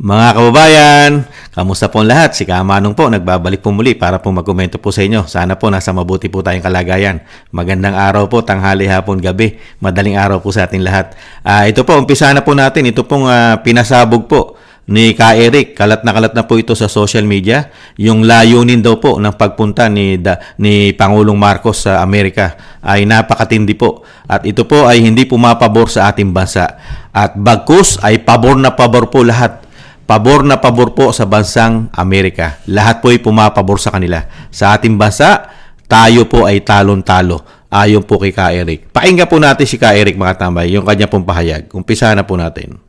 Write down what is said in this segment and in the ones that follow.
Mga kababayan, kamusta po ang lahat? Si Kamanong po, nagbabalik po muli para po magkomento po sa inyo. Sana po nasa mabuti po tayong kalagayan. Magandang araw po, tanghali, hapon, gabi. Madaling araw po sa ating lahat. Ito po, umpisa na po natin. Ito pong pinasabog po ni Ka Eric. Kalat na po ito sa social media. Yung layunin daw po ng pagpunta ni Pangulong Marcos sa Amerika ay napakatindi po. At ito po ay hindi pumapabor sa ating bansa. At bagkus ay pabor na pabor po lahat. Pabor na pabor po sa bansang Amerika. Lahat po ay pumapabor sa kanila. Sa ating bansa, tayo po ay talon-talo. Ayon po kay Ka Eric. Pakinggan po natin si Ka Eric, mga tambay, yung kanya pong pahayag. Umpisa na po natin.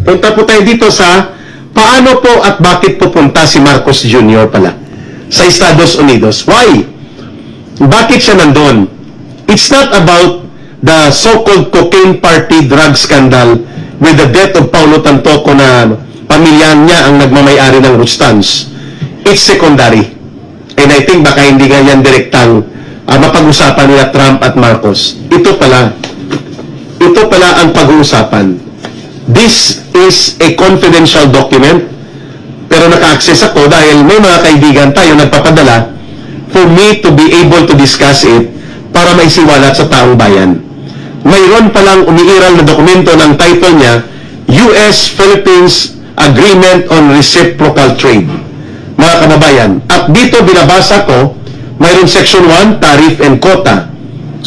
Punta po tayo dito sa paano po at bakit pupunta si Marcos Jr. pala sa Estados Unidos. Why? Bakit siya nandun? It's not about the so-called cocaine party drug scandal with the death of Paulo Tantoco na pamilya niya ang nagmamayari ng Rustans. It's secondary. And I think baka hindi nga yan direktang mapag-usapan nila Trump at Marcos. Ito pala ang pag-uusapan. This is a confidential document, pero naka-access ako dahil may mga kaibigan tayo nagpapadala for me to be able to discuss it para maisiwalat sa taong bayan. Mayroon palang umiiral na dokumento ng title niya, U.S.-Philippines Agreement on Reciprocal Trade. Mga kababayan, at dito binabasa ko, mayroon Section 1, Tariff and Quota.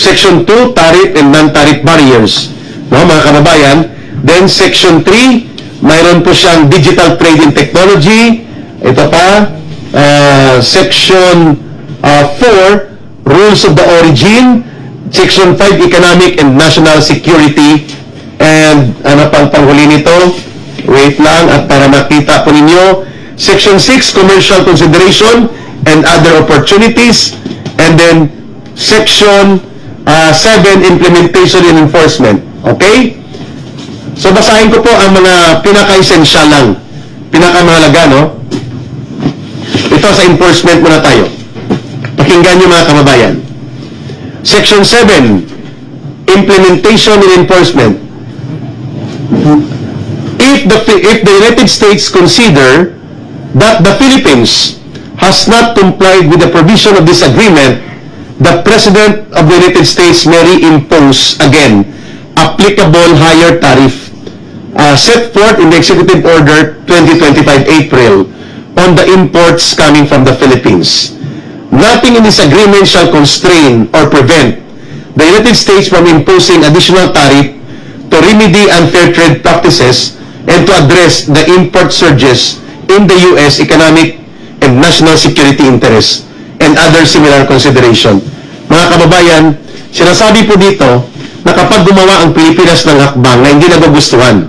Section 2, Tariff and Non-Tariff Barriers. No, mga kababayan, then Section 3, mayroon po siyang Digital Trade and Technology. Ito pa, Section 4, Rules of the Origin. Section 5, Economic and National Security. And ano pang panghuli nito? Wait lang, at para makita po ninyo. Section 6, Commercial Consideration and Other Opportunities. And then, Section 7, Implementation and Enforcement. Okay? So, basahin ko po ang mga pinaka-essential lang. Pinaka-mahalaga, no? Ito sa enforcement muna tayo. Pakinggan nyo mga kababayan. Section 7, Implementation and Enforcement. If the United States consider that the Philippines has not complied with the provision of this agreement, the President of the United States may reimpose again applicable higher tariff set forth in the Executive Order 2025 April on the imports coming from the Philippines. Nothing in this agreement shall constrain or prevent the United States from imposing additional tariff to remedy unfair trade practices and to address the import surges in the U.S. economic and national security interests and other similar consideration. Mga kababayan, sinasabi po dito na kapag gumawa ang Pilipinas ng hakbang na hindi nagugustuhan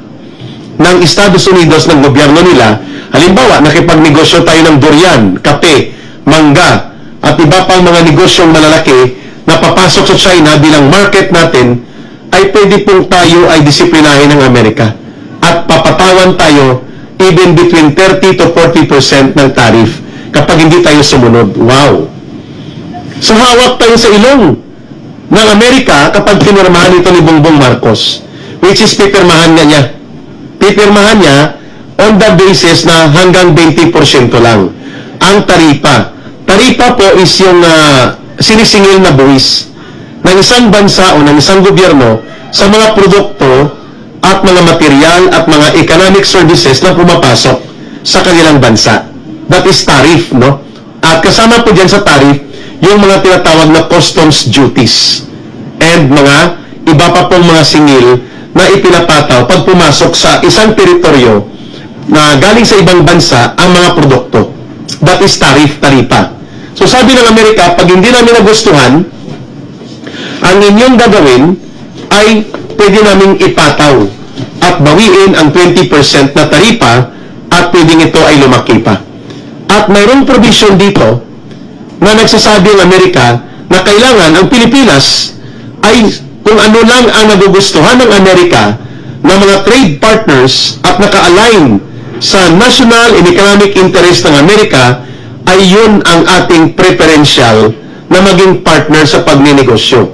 ng Estados Unidos ng gobyerno nila, halimbawa, nakipagnegosyo tayo ng durian, kape, mangga, at iba pang mga negosyong malalaki na papasok sa China bilang market natin, ay pwede pong tayo ay disiplinahin ng Amerika at papatawan tayo even between 30 to 40% ng tariff kapag hindi tayo sumunod. Wow! So hawak tayo sa ilong ng Amerika kapag pinirmahan ito ni Bongbong Marcos, which is pipirmahan niya. Pipirmahan niya on the basis na hanggang 20% lang ang taripa. Taripa po is yung sinisingil na buwis ng isang bansa o ng isang gobyerno sa mga produkto at mga material at mga economic services na pumapasok sa kanilang bansa. That is tariff, no? At kasama po dyan sa tariff yung mga tinatawag na customs duties and mga iba pa pong mga singil na ipinapataw pag pumasok sa isang teritoryo na galing sa ibang bansa ang mga produkto. That is tarifa. So sabi ng Amerika, pag hindi namin nagustuhan, ang inyong gagawin ay pwede naming ipataw at bawiin ang 20% na taripa at pwedeng ito ay lumaki pa. At mayroong provision dito na nagsasabi ng Amerika na kailangan ang Pilipinas ay kung ano lang ang nagugustuhan ng Amerika na mga trade partners at naka-align sa national and economic interest ng Amerika, ay yun ang ating preferential na maging partner sa pagninegosyo.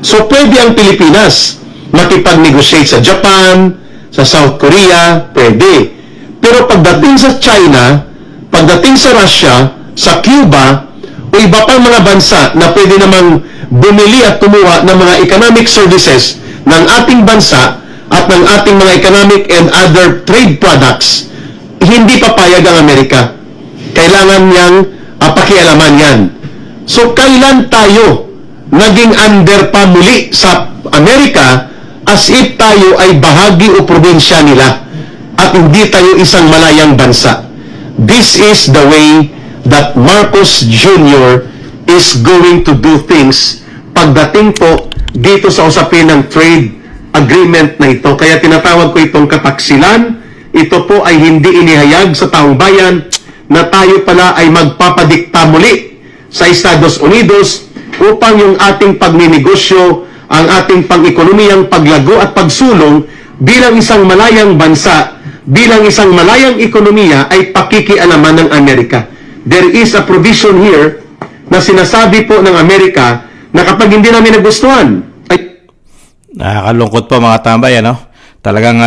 So, pwede ang Pilipinas makipag-negotiate sa Japan, sa South Korea, pwede. Pero pagdating sa China, pagdating sa Russia, sa Cuba, o iba pang mga bansa na pwede namang bumili at kumuha ng mga economic services ng ating bansa at ng ating mga economic and other trade products, hindi papayag ang Amerika. Kailangan niyang pakialaman yan. So, kailan tayo naging under pa muli sa Amerika as if tayo ay bahagi o probinsya nila at hindi tayo isang malayang bansa? This is the way that Marcos Jr. is going to do things pagdating po dito sa usapin ng trade agreement na ito. Kaya tinatawag ko itong kataksilan. Ito po ay hindi inihayag sa taong bayan na tayo pala ay magpapadikta muli sa Estados Unidos upang yung ating pagninegosyo, ang ating pang-ekonomiyang paglago at pagsulong bilang isang malayang bansa, bilang isang malayang ekonomiya ay pakikialaman ng Amerika. There is a provision here na sinasabi po ng Amerika na kapag hindi namin nagustuhan, ay Nakakalungkot po mga tambay, ano? Talagang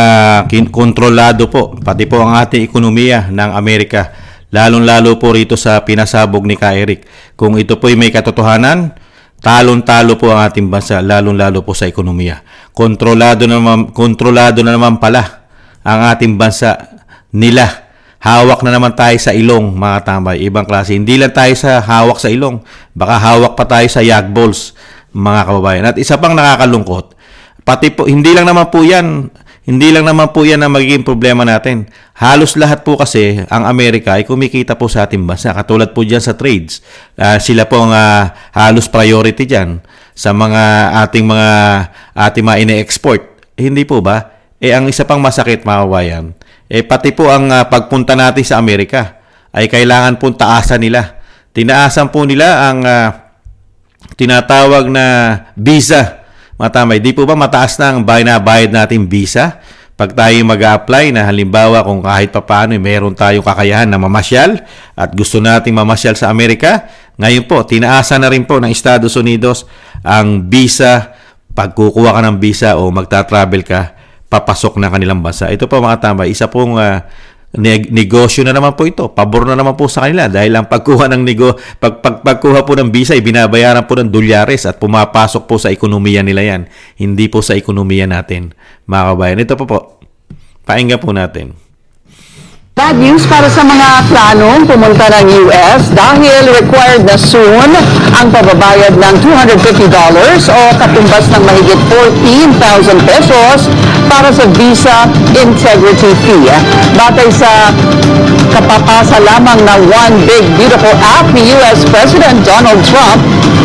kontrolado po, pati po ang ating ekonomiya ng Amerika. Lalong-lalo po rito sa pinasabog ni Ka Eric. Kung ito po'y may katotohanan, talon-talo po ang ating bansa, lalong-lalo po sa ekonomiya. Kontrolado na naman pala ang ating bansa nila. Hawak na naman tayo sa ilong, mga tambay. Ibang klase. Hindi lang tayo sa hawak sa ilong. Baka hawak pa tayo sa yak balls, mga kababayan. At isa pang nakakalungkot, pati po, hindi lang naman po yan ang magiging problema natin. Halos lahat po kasi ang Amerika ay kumikita po sa ating bansa. Katulad po dyan sa trades. Sila po ang halos priority dyan sa mga ating mga ine-export. Hindi po ba? Ang isa pang masakit, mga kababayan, pati po ang pagpunta natin sa Amerika ay kailangan pong taasan nila. Tinaasan po nila ang tinatawag na visa. Matamay, di po ba mataas na ang bayad natin visa? Pag tayo mag-a-apply na halimbawa kung kahit pa paano meron tayong kakayahan na mamasyal at gusto nating mamasyal sa Amerika, ngayon po, tinaasan na rin po ng Estados Unidos ang visa. Pag kukuha ka ng visa o magta-travel ka, papasok na kanilang bansa. Ito po mga tambay, isa pong negosyo na naman po ito. Pabor na naman po sa kanila dahil ang pagkuha po ng visa ay binabayaran po ng dolyares at pumapasok po sa ekonomiya nila yan. Hindi po sa ekonomiya natin, mga kabayan. Ito po. Pakinggan po natin. Bad news para sa mga planong pumunta ng US dahil required na soon ang pababayad ng $250 o katumbas ng mahigit 14,000 pesos para sa visa integrity fee. Batay sa kapapasa lamang ng One Big Beautiful App ni US President Donald Trump,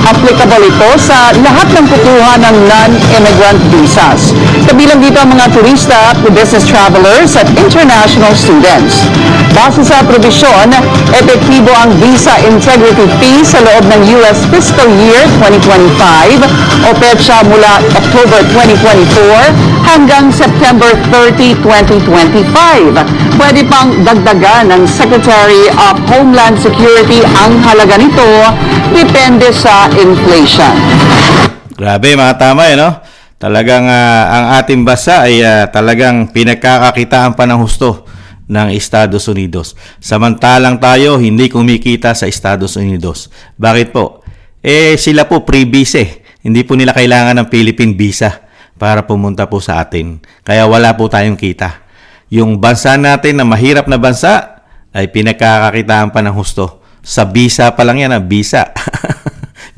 applicable ito sa lahat ng kukuha ng non-immigrant visas. Kabilang dito ang mga turista, business travelers at international students. Base sa probisyon, epektibo ang visa integrity fee sa loob ng US fiscal year 2025 o petsa mula October 2024 hanggang September 30, 2025. Pwede pang dagdagan ng Secretary of Homeland Security ang halaga nito depende sa inflation. Grabe mga tama, no? Talagang ang ating bansa ay talagang pinagkakakitaan pa ng husto ng Estados Unidos. Samantalang tayo hindi kumikita sa Estados Unidos. Bakit po? Sila po pre-visa. Hindi po nila kailangan ng Philippine visa para pumunta po sa atin. Kaya wala po tayong kita. Yung bansa natin na mahirap na bansa ay pinagkakakitaan pa ng husto. Sa visa pa lang yan, visa.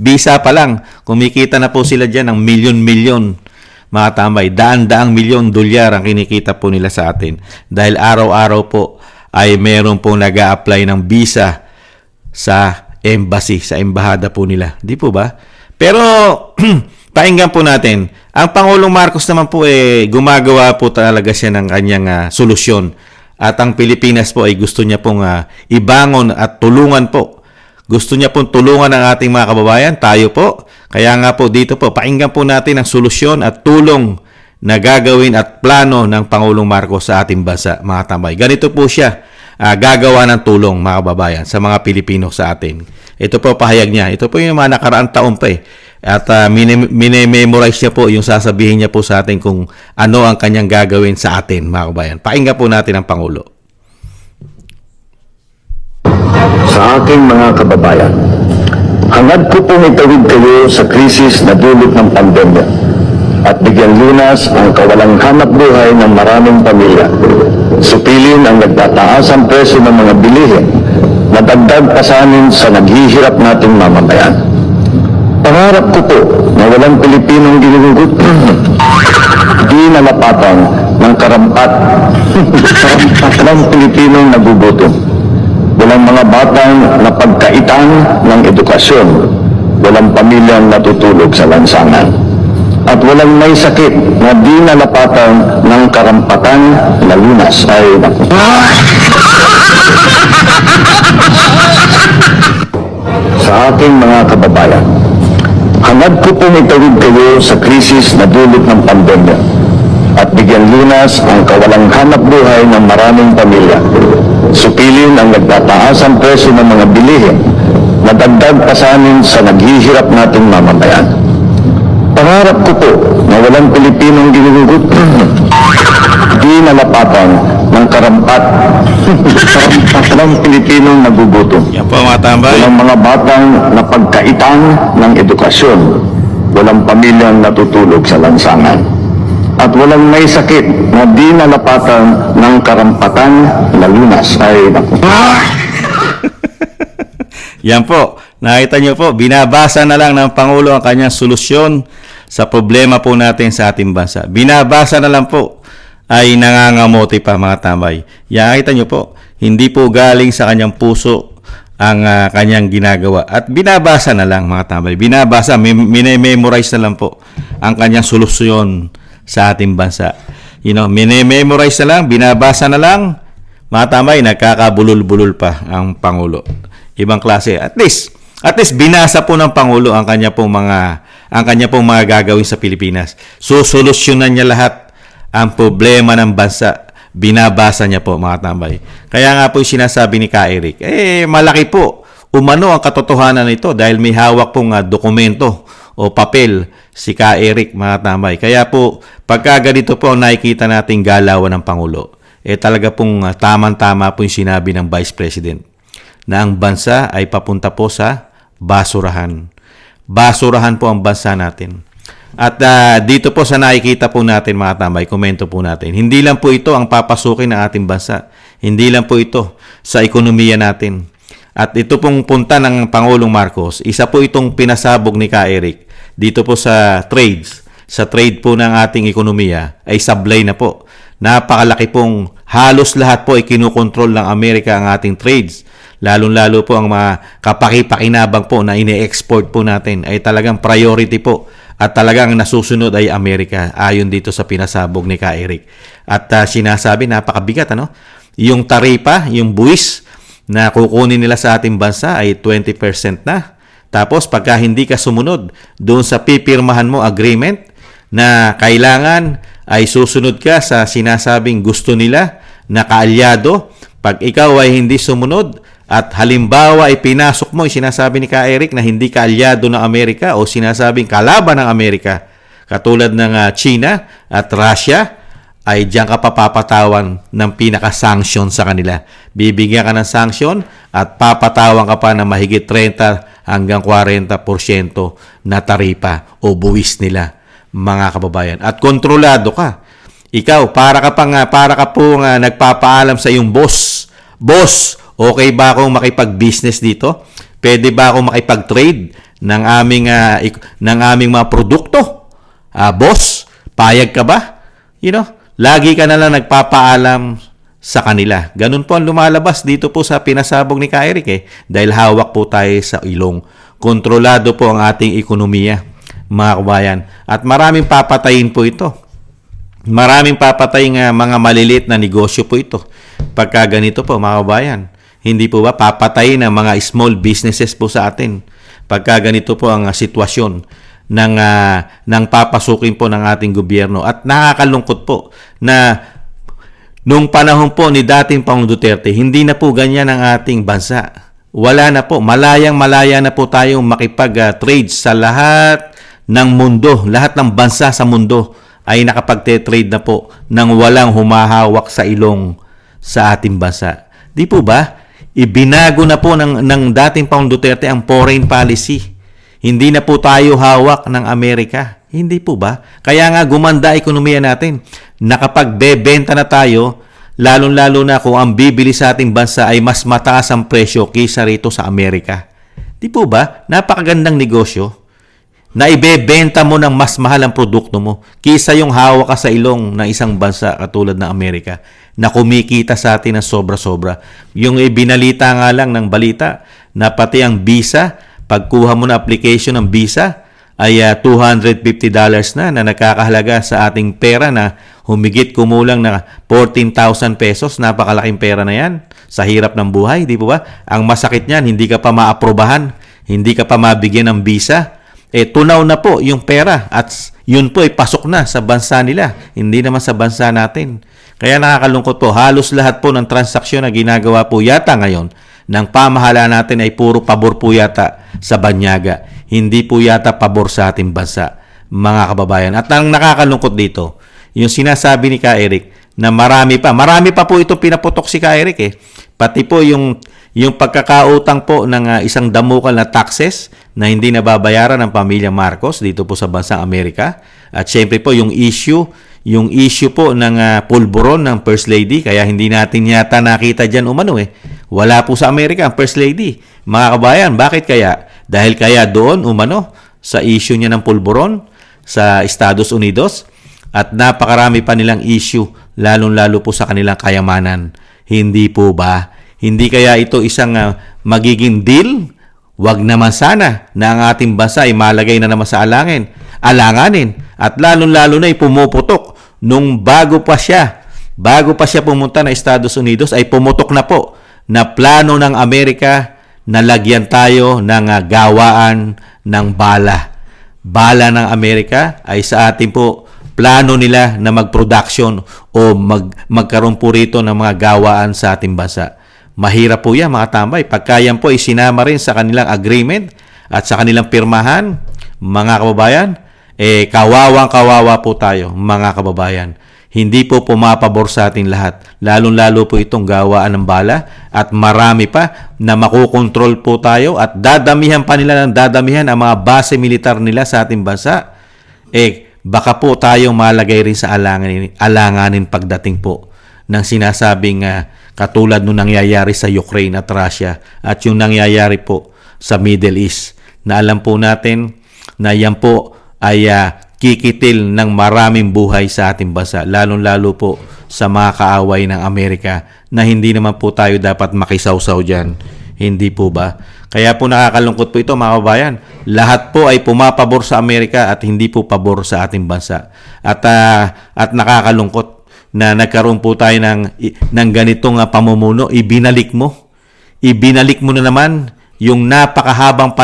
Visa pa lang. Kumikita na po sila dyan ng milyon-milyon. Mga tambay, daan-daang milyon dolyar ang kinikita po nila sa atin. Dahil araw-araw po ay meron pong nag-a-apply ng visa sa embassy, sa embahada po nila. Di po ba? Pero, pakinggan po natin, ang Pangulong Marcos naman po gumagawa po talaga siya ng kanyang solusyon. At ang Pilipinas po ay gusto niya pong ibangon at tulungan po. Gusto niya pong tulungan ang ating mga kababayan, tayo po. Kaya nga po dito po, pakinggan po natin ang solusyon at tulong na gagawin at plano ng Pangulong Marcos sa ating bansa, mga tambay. Ganito po siya gagawa ng tulong, mga kababayan, sa mga Pilipino sa atin. Ito po pahayag niya. Ito po yung mga nakaraang taon pa At mini-memorize niya po yung sasabihin niya po sa atin kung ano ang kanyang gagawin sa atin, mga kababayan. Pakinggan po natin ang Pangulo. Sa aking mga kababayan, hangad ko pong itawid kayo sa krisis na dulot ng pandemya at bigyan lunas ang kawalang hanap buhay ng maraming pamilya. Supilin ang nagtataasang presyo ng mga bilihin na dagdag pasanin sa naghihirap nating mamamayan. Pangarap ko po na walang Pilipinong ginugugot di nalapatan ng walang Pilipinong nagugutom. Walang mga batang napagkaitan ng edukasyon, walang pamilyang natutulog sa lansangan, at walang may sakit na di nalapatan ng karampatan na lunas ay Sa aking mga kababayan, hangad ko pong itawid kayo sa krisis na dulot ng pandemya at bigyan lunas ang kawalang hanap buhay ng maraming pamilya. Supilin ang nagtataasang presyo ng mga bilihin na dagdag pasanin sa naghihirap nating mamamayan. Pangarap ko po na walang Pilipinong ginugugot di nalapatan ng walang Pilipinong nagugutom. Yan po mga tambay. Walang mga batang napagkaitan ng edukasyon, walang pamilyang natutulog sa lansangan, at walang may sakit na di nalapatan ng karampatan na lunas ay Yan po, nakita nyo po, binabasa na lang ng Pangulo ang kanyang solusyon sa problema po natin sa ating bansa. Binabasa na lang po ay nangangamote pa mga tambay. Yan, nakita nyo po, hindi po galing sa kanyang puso ang kanyang ginagawa. At binabasa na lang mga tambay. Binabasa, memorize na lang po ang kanyang solusyon sa ating bansa. Memorize na lang, binabasa na lang, mga tambay, nagkakabulol-bulol pa ang Pangulo. Ibang klase. At least binasa po ng Pangulo ang kanya pong mga gagawin sa Pilipinas. So solusyonan niya lahat ang problema ng bansa. Binabasa niya po mga tambay. Kaya nga po yung sinasabi ni Ka Eric, malaki po umano ang katotohanan nito dahil may hawak pong dokumento o papel si Ka Eric mga tambay. Kaya po pagka ganito po ang nakikita nating galawan ng Pangulo, talaga pong tamang-tama po yung sinabi ng Vice President na ang bansa ay papunta po sa basurahan. Basurahan po ang bansa natin. At dito po sa nakikita po natin mga tambay, komento po natin. Hindi lang po ito ang papasukin ng ating bansa. Hindi lang po ito sa ekonomiya natin. At ito pong punta ng Pangulong Marcos, isa po itong pinasabog ni Ka Eric dito po sa trades. Sa trade po ng ating ekonomiya ay sablay na po. Napakalaki pong halos lahat po ay kinukontrol ng Amerika ang ating trades. Lalong-lalo po ang mga kapaki-pakinabang po na ine-export po natin ay talagang priority po at talagang nasusunod ay Amerika ayon dito sa pinasabog ni Ka Eric. At sinasabi napakabigat yung taripa, yung buwis na kukunin nila sa ating bansa ay 20% na. Tapos pagka hindi ka sumunod doon sa pipirmahan mo agreement na kailangan ay susunod ka sa sinasabing gusto nila na kaalyado, pag ikaw ay hindi sumunod at halimbawa ay pinasok mo, sinasabi ni Ka Eric na hindi ka alyado ng Amerika o sinasabing kalaban ng Amerika, katulad ng China at Russia, ay diyan ka papapatawan ng pinaka-sanction sa kanila. Bibigyan ka ng sanction at papatawan ka pa ng mahigit 30 hanggang 40% na taripa o buwis nila, mga kababayan. At kontrolado ka. Ikaw, para ka pong nagpapaalam sa iyong boss. Boss, okay ba akong makipag-business dito? Pwede ba akong makipag-trade ng aming mga produkto? Boss, payag ka ba? Lagi ka na lang nagpapaalam sa kanila. Ganun po ang lumalabas dito po sa pinasabog ni Ka Eric dahil hawak po tayo sa ilong. Kontrolado po ang ating ekonomiya, mga kabayan. At maraming papatayin po ito. Maraming papatayin mga maliliit na negosyo po ito. Pagka ganito po, mga kabayan. Hindi po ba papatayin ang mga small businesses po sa atin? Pagka ganito po ang sitwasyon ng papasukin po ng ating gobyerno. At nakakalungkot po na nung panahon po ni dating Pangulong Duterte, hindi na po ganyan ang ating bansa. Wala na po. Malayang-malaya na po tayong makipag-trade sa lahat ng mundo. Lahat ng bansa sa mundo ay nakapag-trade na po nang walang humahawak sa ilong sa ating bansa. Di po ba? Ibinago na po ng dating Pangulong Duterte ang foreign policy. Hindi na po tayo hawak ng Amerika. Hindi po ba? Kaya nga gumanda ekonomiya natin. Nakapagbebenta na tayo, lalong-lalo na kung ang bibili sa ating bansa ay mas mataas ang presyo kaysa rito sa Amerika. Di po ba? Napakagandang negosyo na ibebenta mo ng mas mahal ang produkto mo kaysa yung hawak ka sa ilong ng isang bansa katulad ng Amerika na kumikita sa atin ng sobra-sobra. Yung ibinalita nga lang ng balita na pati ang visa, pagkuha mo na application ng visa, ay $250 na nakakahalaga sa ating pera na humigit kumulang na 14,000 pesos. Napakalaking pera na yan sa hirap ng buhay, di po ba? Ang masakit niyan, hindi ka pa maaprobahan, hindi ka pa mabigyan ng visa. Tunaw na po yung pera at yun po ay pasok na sa bansa nila, hindi naman sa bansa natin. Kaya nakakalungkot po, halos lahat po ng transaksyon na ginagawa po yata ngayon ng pamahalaan natin ay puro pabor po yata sa banyaga. Hindi po yata pabor sa ating bansa, mga kababayan. At ang nakakalungkot dito, yung sinasabi ni Ka Eric na marami pa po itong pinaputok si Ka Eric Pati po yung pagkakautang po ng isang damukal na taxes na hindi nababayaran ng pamilya Marcos dito po sa bansang Amerika. At syempre po yung issue po ng pulburon ng First Lady, kaya hindi natin yata nakita dyan umano Wala po sa Amerika ang First Lady. Mga kabayan, bakit kaya? Dahil kaya doon umano sa issue niya ng pulburon sa Estados Unidos at napakarami pa nilang issue lalong-lalo po sa kanilang kayamanan. Hindi po ba? Hindi kaya ito isang magiging deal? Wag naman sana na ang ating bansa ay malagay na naman sa alanganin at lalong-lalo na ay pumuputok nung bago pa siya pumunta na Estados Unidos ay pumutok na po na plano ng Amerika na lagyan tayo ng gawaan ng bala. Bala ng Amerika ay sa atin po plano nila na mag-production o magkaroon po rito ng mga gawaan sa ating bansa. Mahirap po yan mga tambay. Pagka yan po isinama rin sa kanilang agreement at sa kanilang pirmahan, mga kababayan, kawawang-kawawa po tayo, mga kababayan. Hindi po pumapabor sa ating lahat. Lalong-lalo po itong gawaan ng bala at marami pa na makukontrol po tayo at dadamihan pa nila ng dadamihan ang mga base militar nila sa ating bansa. Baka po tayong malagay rin sa alanganin pagdating po ng sinasabing katulad nung nangyayari sa Ukraine at Russia at yung nangyayari po sa Middle East na alam po natin na yan po ay kikitil ng maraming buhay sa ating bansa, lalong-lalo po sa mga kaaway ng Amerika na hindi naman po tayo dapat makisawsaw dyan. Hindi po ba? Kaya po nakakalungkot po ito mga kababayan. Lahat po ay pumapabor sa Amerika at hindi po pabor sa ating bansa. At nakakalungkot na nagkaroon po tayo ng ganitong pamumuno. Ibinalik mo na naman yung napakahabang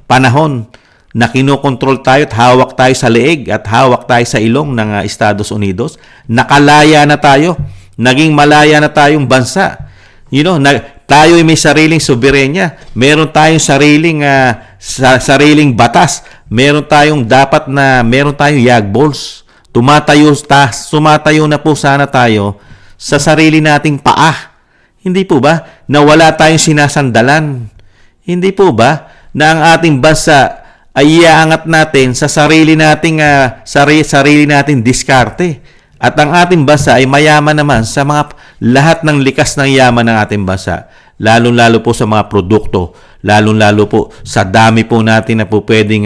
panahon na kinokontrol tayo at hawak tayo sa leeg at hawak tayo sa ilong ng Estados Unidos. Nakalaya na tayo. Naging malaya na tayong bansa. Tayo ay may sariling soberenya. Meron tayong sariling batas. Meron tayong yagbols. Sumatayo na po sana tayo sa sarili nating paa. Hindi po ba? Na wala tayong sinasandalan. Hindi po ba? Na ang ating bansa ay iaangat natin sa sarili nating diskarte. At ang ating bansa ay mayaman naman sa lahat ng likas ng yaman ng ating bansa. Lalong-lalo po sa mga produkto. Lalong-lalo po sa dami po natin na po pwedeng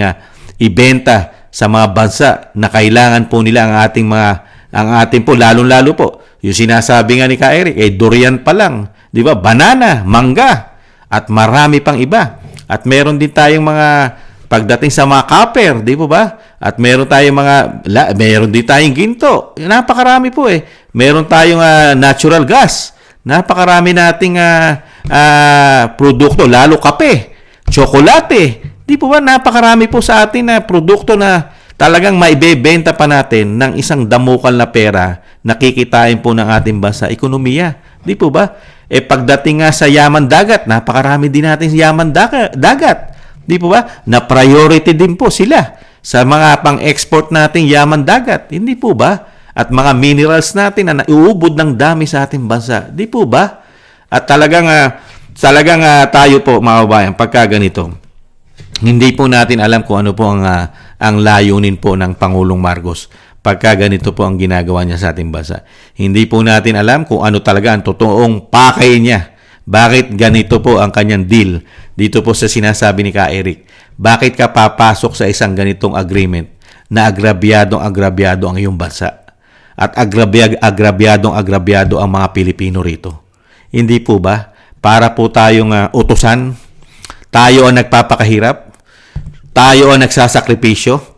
ibenta sa mga bansa na kailangan po nila ang ating po, lalong-lalo po. Yung sinasabi nga ni Ka Eric, durian pa lang. Di ba? Banana, mangga, at marami pang iba. At meron din tayong mga pagdating sa mga copper, di po ba? At meron din tayong ginto. Napakarami po Meron tayong natural gas. Napakarami nating produkto, lalo kape, tsokolate. Di po ba? Napakarami po sa atin na produkto na talagang maibebenta pa natin ng isang damukal na pera na kikitain po ng ating bansa, ekonomiya. Di po ba? Pagdating nga sa yaman dagat, napakarami din natin yaman dagat. Di po ba? Na priority din po sila sa mga pang-export nating yaman dagat. Hindi po ba? At mga minerals natin na nauubod ng dami sa ating bansa. Di po ba? At talagang talagang tayo po mga kababayan, pagka ganito, hindi po natin alam kung ano po ang layunin po ng Pangulong Marcos pagka ganito po ang ginagawa niya sa ating bansa. Hindi po natin alam kung ano talaga ang totoong pakay niya. Bakit ganito po ang kanyang deal dito po sa sinasabi ni Ka Eric? Bakit ka papasok sa isang ganitong agreement na agrabyadong ang iyong bansa? At agrabyadong ang mga Pilipino rito. Hindi po ba? Para po tayong utusan, tayo ang nagpapakahirap, tayo ang nagsasakripisyo,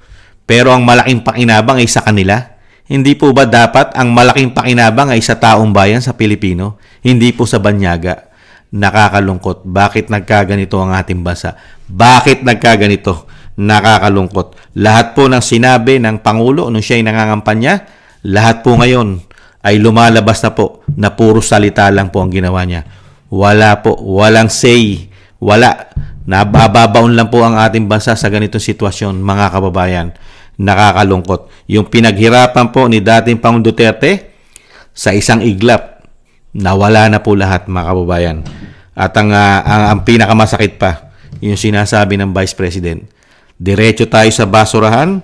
pero ang malaking pakinabang ay sa kanila. Hindi po ba dapat ang malaking pakinabang ay sa taong bayan, sa Pilipino? Hindi po sa banyaga. Nakakalungkot. Bakit nagkaganito ang ating bansa? Bakit nagkaganito? Nakakalungkot. Lahat po ng sinabi ng Pangulo nung siya ay nangangampanya, lahat po ngayon ay lumalabas na po na puro salita lang po ang ginawa niya. Wala po, walang say, wala. Nababaon lang po ang ating bansa sa ganitong sitwasyon, mga kababayan. Nakakalungkot. Yung pinaghirapan po ni dating Pangulong Duterte sa isang iglap, nawala na po lahat, mga kababayan. At ang pinakamasakit pa, yung sinasabi ng Vice President, diretso tayo sa basurahan,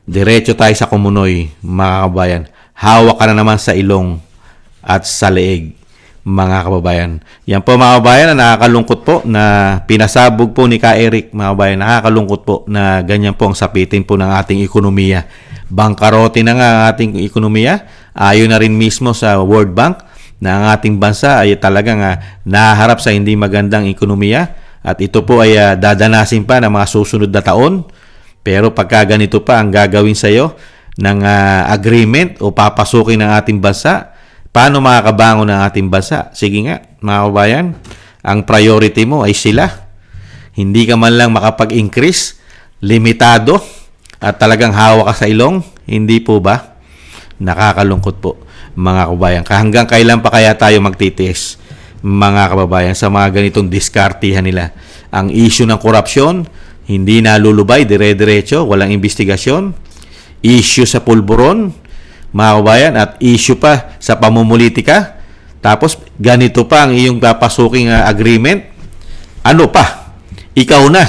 diretso tayo sa kumunoy, mga kababayan. Hawak ka na naman sa ilong at sa leeg, mga kababayan. Yan po, mga kababayan, na nakakalungkot po na pinasabog po ni Ka Eric, mga kababayan. Nakakalungkot po na ganyan po ang sapitin po ng ating ekonomiya. Bangkarote na nga ang ating ekonomiya. Ayon na rin mismo sa World Bank na ang ating bansa ay talagang naharap sa hindi magandang ekonomiya. At ito po ay dadanasin pa ng mga susunod na taon. Pero pagka ganito pa ang gagawin sa iyo ng agreement o papasukin ng ating bansa, paano makakabangon ang ating bansa? Sige nga, mga kabayan, ang priority mo ay sila. Hindi ka man lang makapag-increase, limitado, at talagang hawak ka sa ilong. Hindi po ba? Nakakalungkot po, mga kababayan. Hanggang kailan pa kaya tayo magtitiis, mga kababayan, sa mga ganitong diskartihan nila? Ang issue ng korupsyon, hindi nalulubay, dire-diretso, walang investigasyon. Issue sa pulburon, mga kabayan, at issue pa sa pamumulitika. Tapos ganito pa ang iyong papasuking agreement. Ano pa? Ikaw na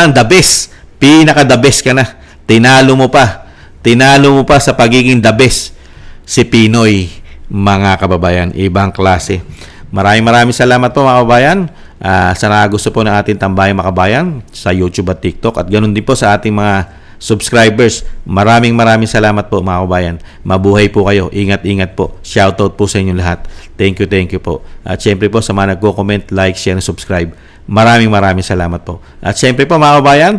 ang the best. Pinaka-the best ka na. Tinalo mo pa sa pagiging the best si Pinoy, mga kababayan. Ibang klase. Maraming salamat po, mga kababayan. Sana gusto po ng ating tambayang mga kababayan sa YouTube at TikTok, at ganoon din po sa ating mga subscribers. Maraming salamat po, mga kababayan. Mabuhay po kayo. Ingat po. Shoutout po sa inyo lahat. Thank you po. At syempre po sa mga nagko-comment, like, share, and subscribe. Maraming salamat po. At syempre po, mga kababayan,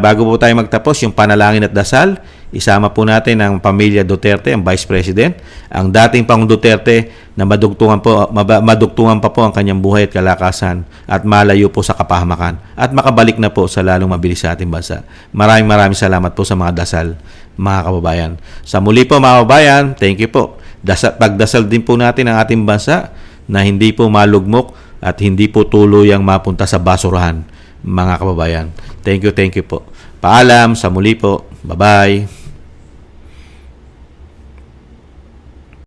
bago po tayo magtapos, yung panalangin at dasal, isama po natin ang pamilya Duterte, ang Vice President, ang dating Pangulong Duterte na madugtungan pa po ang kanyang buhay at kalakasan at malayo po sa kapahamakan at makabalik na po sa lalong mabilis sa ating bansa. Maraming salamat po sa mga dasal, mga kababayan. Sa muli po, mga kababayan, thank you po. Pagdasal din po natin ang ating bansa na hindi po malugmok at hindi po tuluyang mapunta sa basurahan, mga kababayan. Thank you po. Paalam, sa muli po. Bye-bye.